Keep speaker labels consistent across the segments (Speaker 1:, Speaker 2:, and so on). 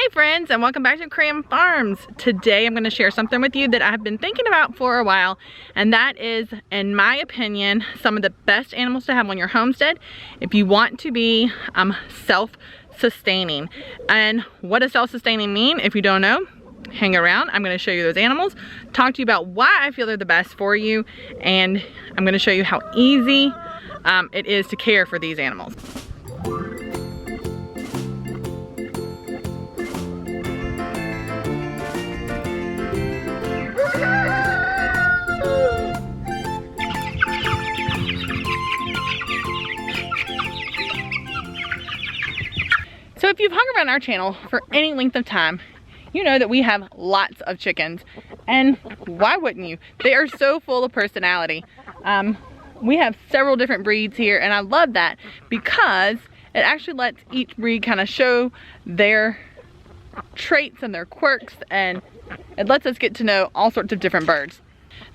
Speaker 1: Hey friends, and welcome back to Cram Farms. Today I'm going to share something with you that I've been thinking about for a while, and that is, in my opinion, some of the best animals to have on your homestead if you want to be self-sustaining. And what does self-sustaining mean? If you don't know, hang around. I'm going to show you those animals, talk to you about why I feel they're the best for you, and I'm going to show you how easy it is to care for these animals. So if you've hung around our channel for any length of time, you know that we have lots of chickens, and why wouldn't you? They are so full of personality. We have several different breeds here, and I love that because it actually lets each breed kind of show their traits and their quirks, and it lets us get to know all sorts of different birds.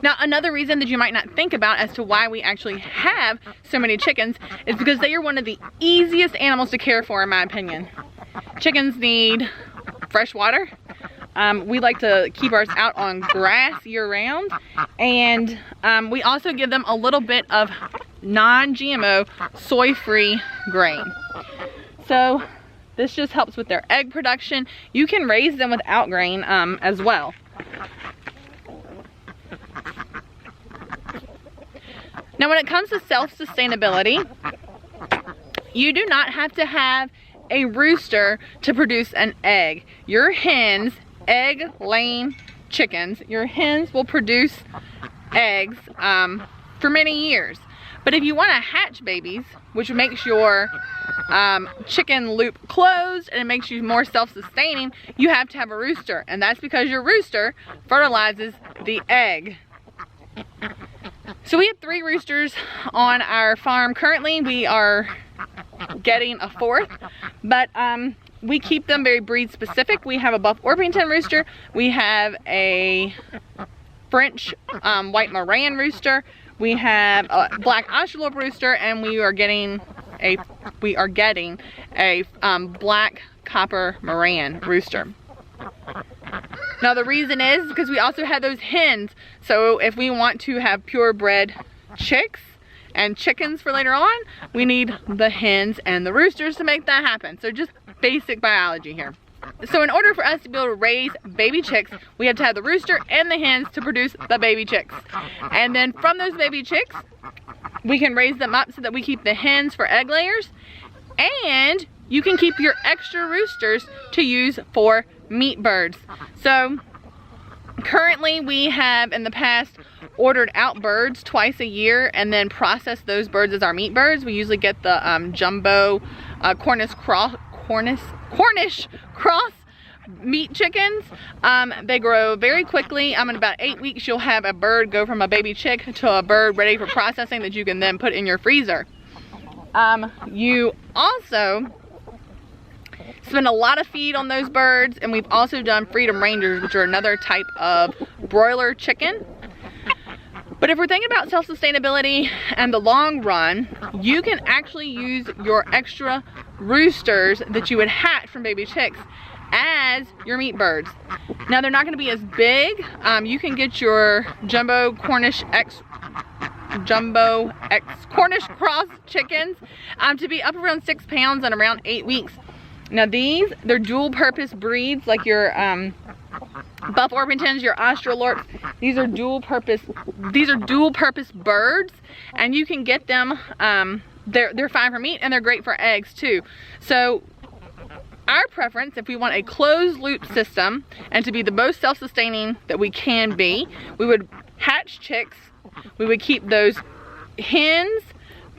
Speaker 1: Now, another reason that you might not think about as to why we actually have so many chickens is because they are one of the easiest animals to care for, in my opinion. Chickens need fresh water. We like to keep ours out on grass year-round, and we also give them a little bit of non-GMO, soy-free grain. So this just helps with their egg production. You can raise them without grain as well. Now, when it comes to self-sustainability, you do not have to have a rooster to produce an egg. Your hens, egg-laying chickens, your hens will produce eggs for many years. But if you want to hatch babies, which makes your chicken loop closed and it makes you more self-sustaining, you have to have a rooster. And that's because your rooster fertilizes the egg. So we have 3 roosters on our farm currently. We are getting a 4th, but we keep them very breed specific. We have a Buff Orpington rooster, we have a French white Moran rooster, we have a black Australorp rooster, and we are getting a black copper Moran rooster. Now the reason is because we also have those hens, so if we want to have purebred chicks and chickens for later on, we need the hens and the roosters to make that happen. So just basic biology here. So in order for us to be able to raise baby chicks, we have to have the rooster and the hens to produce the baby chicks. And then from those baby chicks, we can raise them up so that we keep the hens for egg layers, and you can keep your extra roosters to use for meat birds. So currently we have in the past ordered out birds twice a year and then processed those birds as our meat birds. We usually get the jumbo Cornish cross meat chickens. They grow very quickly. In about 8 weeks you'll have a bird go from a baby chick to a bird ready for processing that you can then put in your freezer. You also spend a lot of feed on those birds, and we've also done Freedom Rangers, which are another type of broiler chicken. But if we're thinking about self-sustainability and the long run, you can actually use your extra roosters that you would hatch from baby chicks as your meat birds. Now they're not going to be as big. You can get your jumbo Cornish Cornish cross chickens to be up around 6 pounds in around 8 weeks. Now they're dual purpose breeds, like your Buff Orpingtons, your Australorps. These are dual purpose birds, and you can get them, they're fine for meat and they're great for eggs too. So our preference, if we want a closed loop system and to be the most self-sustaining that we can be, we would hatch chicks, we would keep those hens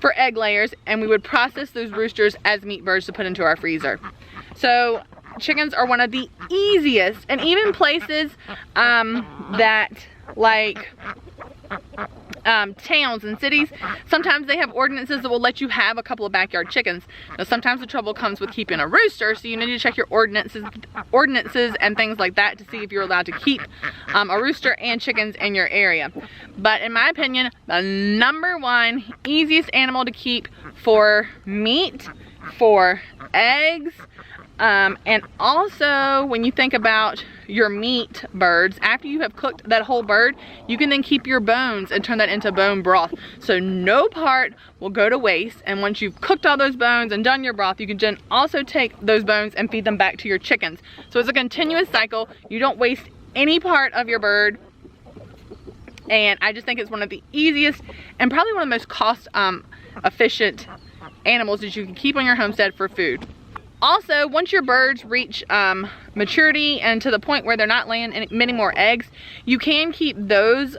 Speaker 1: for egg layers, and we would process those roosters as meat birds to put into our freezer. So chickens are one of the easiest, and even places that like towns and cities, sometimes they have ordinances that will let you have a couple of backyard chickens. Now sometimes the trouble comes with keeping a rooster, so you need to check your ordinances and things like that to see if you're allowed to keep a rooster and chickens in your area. But in my opinion, the #1 easiest animal to keep for meat, for eggs, And also, when you think about your meat birds, after you have cooked that whole bird, you can then keep your bones and turn that into bone broth. So no part will go to waste. And once you've cooked all those bones and done your broth, you can then also take those bones and feed them back to your chickens. So it's a continuous cycle. You don't waste any part of your bird. And I just think it's one of the easiest and probably one of the most cost efficient animals that you can keep on your homestead for food. Also, once your birds reach maturity and to the point where they're not laying many more eggs, you can keep those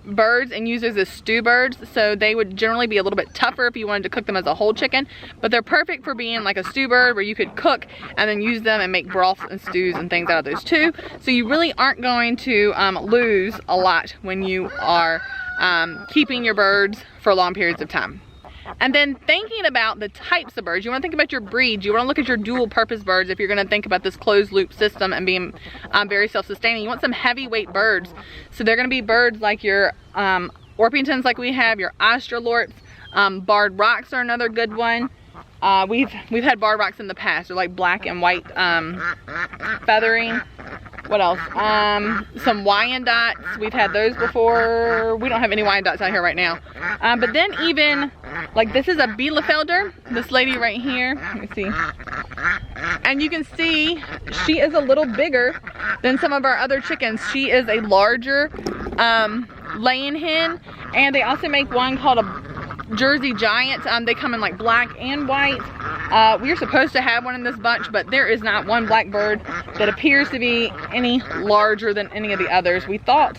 Speaker 1: birds and use those as stew birds. So they would generally be a little bit tougher if you wanted to cook them as a whole chicken, but they're perfect for being like a stew bird where you could cook and then use them and make broths and stews and things out of those too. So you really aren't going to lose a lot when you are keeping your birds for long periods of time. And then thinking about the types of birds, you want to think about your breeds. You want to look at your dual purpose birds if you're going to think about this closed loop system and being very self-sustaining. You want some heavyweight birds. So they're going to be birds like your Orpingtons like we have, your Australorps. Barred rocks are another good one. We've had barred rocks in the past. They're like black and white feathering. What else? Some Wyandottes. We've had those before. We don't have any Wyandottes out here right now. But then even, like this is a Bielefelder. This lady right here. Let me see. And you can see she is a little bigger than some of our other chickens. She is a larger laying hen. And they also make one called a Jersey Giant. They come in like black and white. We're supposed to have one in this bunch, but there is not one black bird that appears to be any larger than any of the others. We thought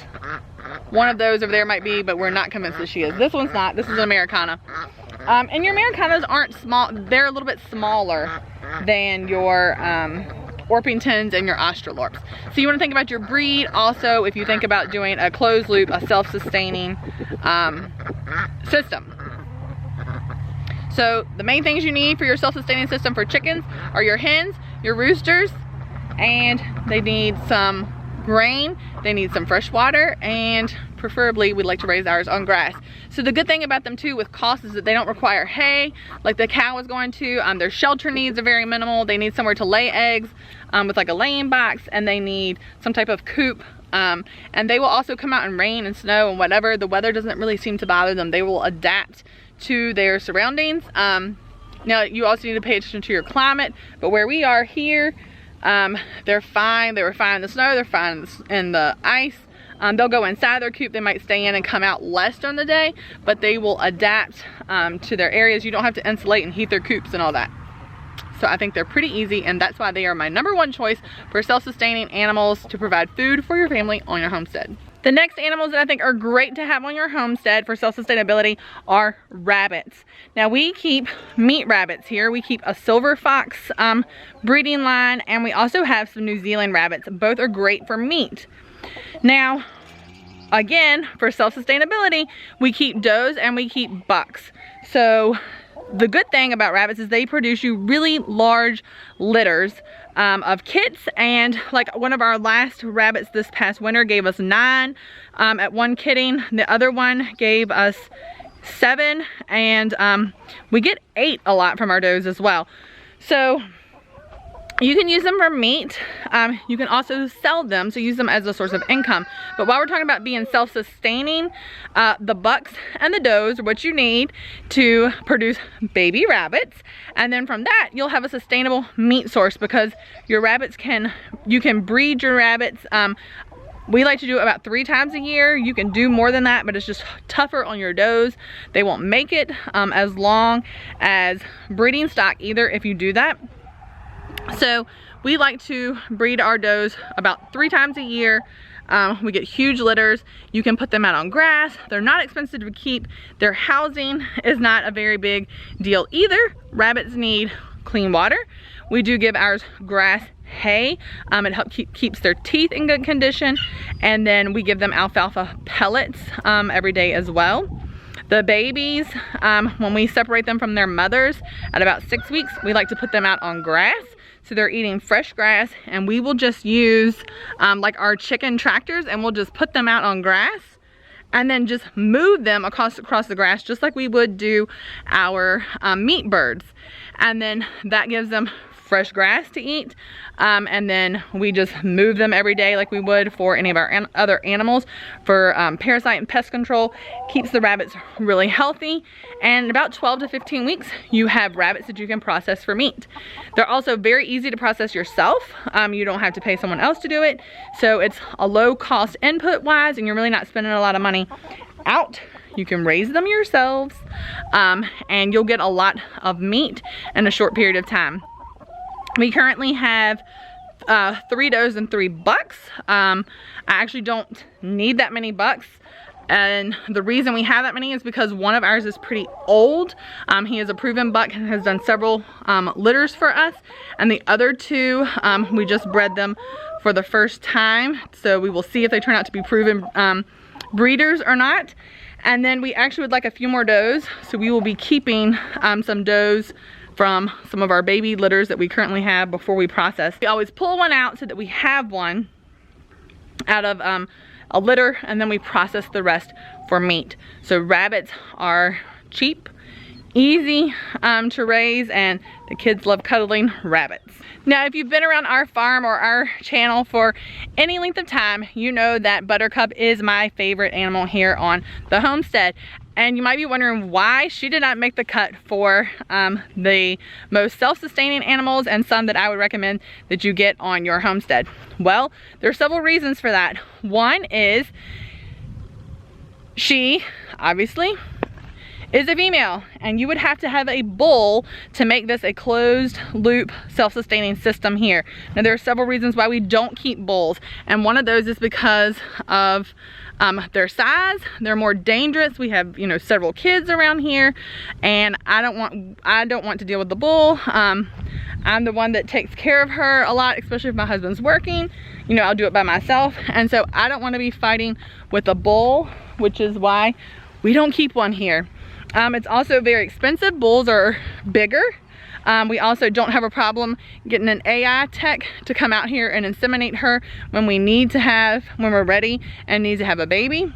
Speaker 1: one of those over there might be, but we're not convinced that she is. This one's not. This is an Americana. And your Americanas aren't small. They're a little bit smaller than your Orpingtons and your Australorps. So you want to think about your breed also if you think about doing a closed loop, a self-sustaining system. So the main things you need for your self-sustaining system for chickens are your hens, your roosters, and they need some grain, they need some fresh water, and preferably we'd like to raise ours on grass. So the good thing about them too with cost is that they don't require hay like the cow is going to. Their shelter needs are very minimal. They need somewhere to lay eggs with like a laying box, and they need some type of coop. And they will also come out in rain and snow and whatever. The weather doesn't really seem to bother them. They will adapt to their surroundings. Now you also need to pay attention to your climate, but where we are here, they're fine. They were fine in the snow, they're fine in the ice. They'll go inside their coop, they might stay in and come out less during the day, but they will adapt to their areas. You don't have to insulate and heat their coops and all that. So I think they're pretty easy, and that's why they are my #1 choice for self-sustaining animals to provide food for your family on your homestead. The next animals that I think are great to have on your homestead for self-sustainability are rabbits. Now we keep meat rabbits here. We keep a silver fox breeding line, and we also have some New Zealand rabbits. Both are great for meat. Now, again, for self-sustainability, we keep does and we keep bucks. So the good thing about rabbits is they produce you really large litters of kits, and like one of our last rabbits this past winter gave us 9 at one kitting. The other one gave us 7, and we get 8 a lot from our does as well. So you can use them for meat. You can also sell them, so use them as a source of income. But while we're talking about being self-sustaining, the bucks and the does are what you need to produce baby rabbits. And then from that, you'll have a sustainable meat source, because your rabbits you can breed your rabbits. We like to do it about 3 times a year. You can do more than that, but it's just tougher on your does. They won't make it as long as breeding stock either if you do that. So we like to breed our does about 3 times a year. We get huge litters. You can put them out on grass. They're not expensive to keep. Their housing is not a very big deal either. Rabbits need clean water. We do give ours grass hay. It keeps their teeth in good condition. And then we give them alfalfa pellets every day as well. The babies, when we separate them from their mothers at about 6 weeks, we like to put them out on grass. So they're eating fresh grass, and we will just use like our chicken tractors, and we'll just put them out on grass and then just move them across the grass just like we would do our meat birds. And then that gives them fresh grass to eat, and then we just move them every day like we would for any of our other animals for parasite and pest control. Keeps the rabbits really healthy, and in about 12 to 15 weeks you have rabbits that you can process for meat. They're also very easy to process yourself. You don't have to pay someone else to do it, so it's a low cost input wise, and you're really not spending a lot of money out. You can raise them yourselves, and you'll get a lot of meat in a short period of time. We currently have 3 does and 3 bucks. I actually don't need that many bucks, and the reason we have that many is because one of ours is pretty old. He is a proven buck and has done several litters for us, and the other 2 we just bred them for the first time, so we will see if they turn out to be proven breeders or not. And then we actually would like a few more does, so we will be keeping some does from some of our baby litters that we currently have before we process. We always pull one out so that we have one out of a litter, and then we process the rest for meat. So rabbits are cheap, easy to raise, and the kids love cuddling rabbits. Now, if you've been around our farm or our channel for any length of time, you know that Buttercup is my favorite animal here on the homestead. And you might be wondering why she did not make the cut for the most self-sustaining animals and some that I would recommend that you get on your homestead. Well, there are several reasons for that. One is she, obviously, is a female, and you would have to have a bull to make this a closed loop self-sustaining system here. Now, there are several reasons why we don't keep bulls, and one of those is because of their size. They're more dangerous. We have, you know, several kids around here, and I don't want to deal with the bull. I'm the one that takes care of her a lot, especially if my husband's working. You know, I'll do it by myself, and so I don't want to be fighting with a bull, which is why we don't keep one here. It's also very expensive. Bulls are bigger. We also don't have a problem getting an AI tech to come out here and inseminate her when we need to have, when we're ready and need to have a baby.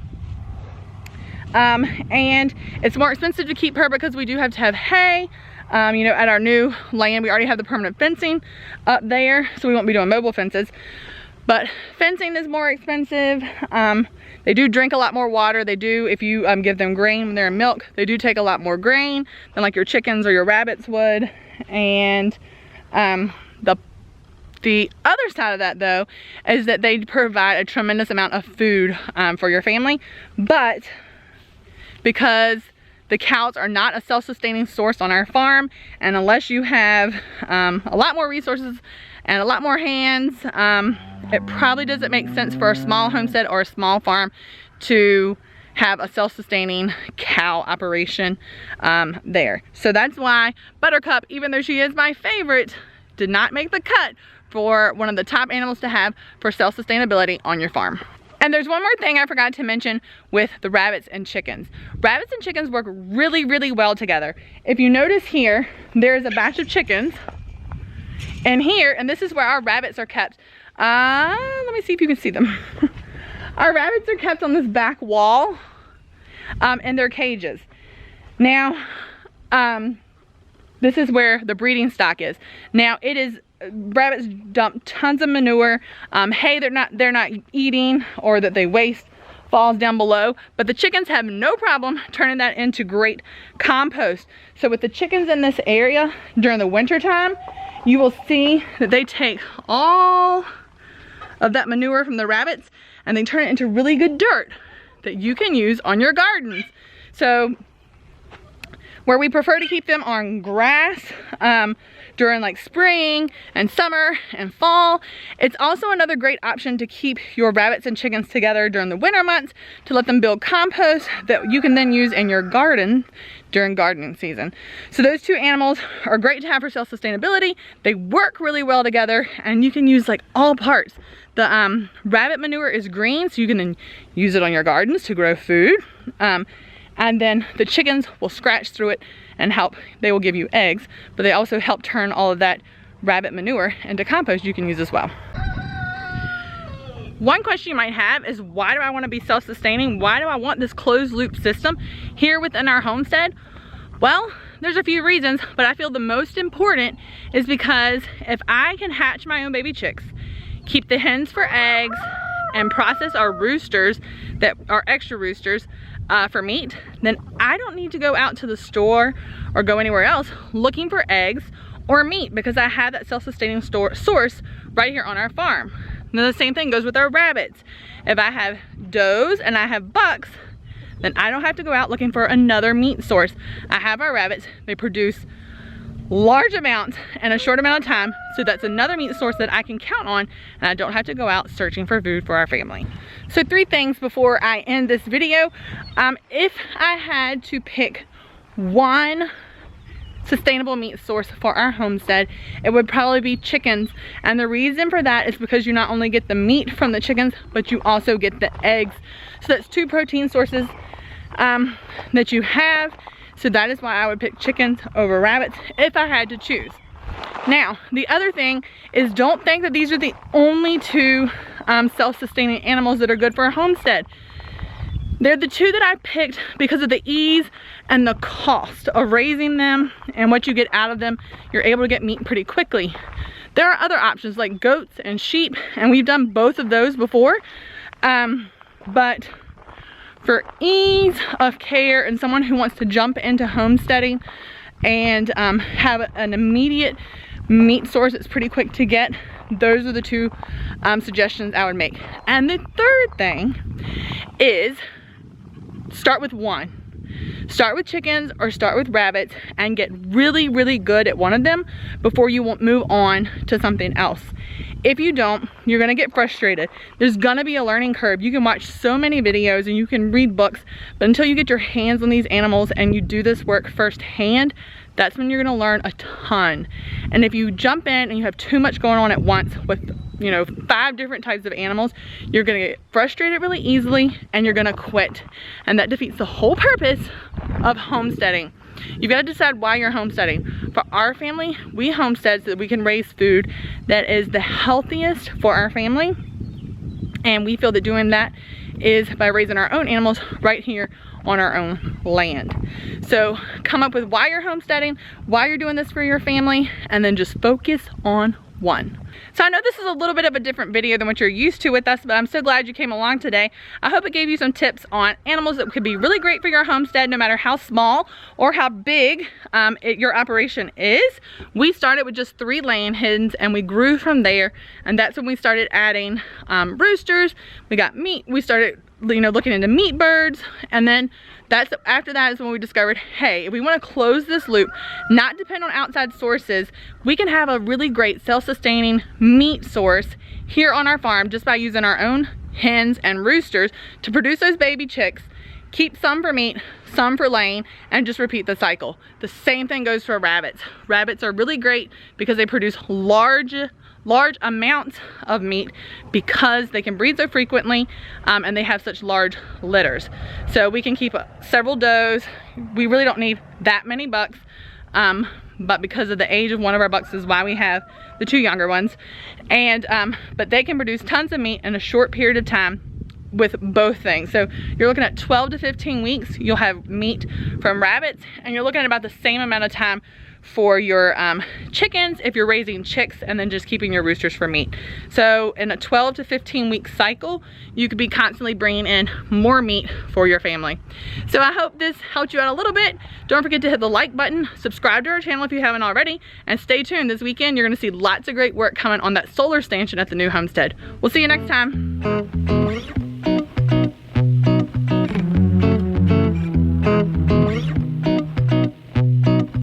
Speaker 1: And it's more expensive to keep her because we do have to have hay. You know, at our new land, we already have the permanent fencing up there, so we won't be doing mobile fences. But fencing is more expensive. They do drink a lot more water. They do, if you give them grain when they're in milk, they do take a lot more grain than like your chickens or your rabbits would. And the other side of that, though, is that they provide a tremendous amount of food for your family. But because the cows are not a self-sustaining source on our farm, and unless you have a lot more resources and a lot more hands, it probably doesn't make sense for a small homestead or a small farm to have a self-sustaining cow operation there. So that's why Buttercup, even though she is my favorite, did not make the cut for one of the top animals to have for self-sustainability on your farm. And there's one more thing I forgot to mention with the rabbits and chickens. Rabbits and chickens work really, really well together. If you notice here, there's a batch of chickens in here, and this is where our rabbits are kept. Let me see if you can see them. Our rabbits are kept on this back wall in their cages. Now, this is where the breeding stock is. Now, it is, rabbits dump tons of manure. Hay they're not eating, or that they waste falls down below, but the chickens have no problem turning that into great compost. So with the chickens in this area during the winter time, you will see that they take all of that manure from the rabbits and they turn it into really good dirt that you can use on your gardens. So where we prefer to keep them on grass during like spring and summer and fall, it's also another great option to keep your rabbits and chickens together during the winter months, to let them build compost that you can then use in your garden during gardening season. So those two animals are great to have for self-sustainability. They work really well together, and you can use like all parts. The rabbit manure is green, so you can then use it on your gardens to grow food. And then the chickens will scratch through it and help. They will give you eggs, but they also help turn all of that rabbit manure into compost you can use as well. One question you might have is, why do I want to be self-sustaining? Why do I want this closed loop system here within our homestead? Well, there's a few reasons, but I feel the most important is because if I can hatch my own baby chicks, keep the hens for eggs, and process our roosters that are extra roosters for meat, then I don't need to go out to the store or go anywhere else looking for eggs or meat, because I have that self-sustaining source right here on our farm. Now the same thing goes with our rabbits. If I have does and I have bucks, then I don't have to go out looking for another meat source. I have our rabbits, they produce large amounts in a short amount of time, so that's another meat source that I can count on, and I don't have to go out searching for food for our family. So 3 things before I end this video. If I had to pick one sustainable meat source for our homestead, it would probably be chickens. And the reason for that is because you not only get the meat from the chickens, but you also get the eggs. So that's 2 protein sources that you have. So that is why I would pick chickens over rabbits if I had to choose. Now, the other thing is, don't think that these are the only 2 self-sustaining animals that are good for a homestead. They're the 2 that I picked because of the ease and the cost of raising them and what you get out of them. You're able to get meat pretty quickly. There are other options like goats and sheep, and we've done both of those before. But for ease of care and someone who wants to jump into homesteading and have an immediate meat source that's pretty quick to get, those are the 2 suggestions I would make. And the third thing is, start with one. Start with chickens or start with rabbits and get really, really good at one of them before you move on to something else. If you don't, you're gonna get frustrated. There's gonna be a learning curve. You can watch so many videos and you can read books, but until you get your hands on these animals and you do this work firsthand, that's when you're gonna learn a ton. And if you jump in and you have too much going on at once with, you know, 5 different types of animals, you're gonna get frustrated really easily and you're gonna quit. And that defeats the whole purpose of homesteading. You've got to decide why you're homesteading. For our family, we homestead so that we can raise food that is the healthiest for our family. And we feel that doing that is by raising our own animals right here on our own land. So come up with why you're homesteading, why you're doing this for your family, and then just focus on one. So I know this is a little bit of a different video than what you're used to with us, but I'm so glad you came along today. I hope it gave you some tips on animals that could be really great for your homestead, no matter how small or how big your operation is. We started with just 3 laying hens and we grew from there, and that's when we started adding roosters. We got meat. We started, you know, looking into meat birds, and then after that is when we discovered, hey, if we want to close this loop, not depend on outside sources, we can have a really great self-sustaining meat source here on our farm just by using our own hens and roosters to produce those baby chicks, keep some for meat, some for laying, and just repeat the cycle. The same thing goes for rabbits. Rabbits are really great because they produce large amounts of meat because they can breed so frequently and they have such large litters. So we can keep several does. We really don't need that many bucks, but because of the age of one of our bucks is why we have the 2 younger ones. And but they can produce tons of meat in a short period of time with both things. So you're looking at 12 to 15 weeks, you'll have meat from rabbits, and you're looking at about the same amount of time for your chickens if you're raising chicks and then just keeping your roosters for meat. So in a 12 to 15 week cycle, you could be constantly bringing in more meat for your family. So I hope this helped you out a little bit. Don't forget to hit the like button, subscribe to our channel if you haven't already, and stay tuned. This weekend you're gonna see lots of great work coming on that solar stanchion at the new homestead. We'll see you next time.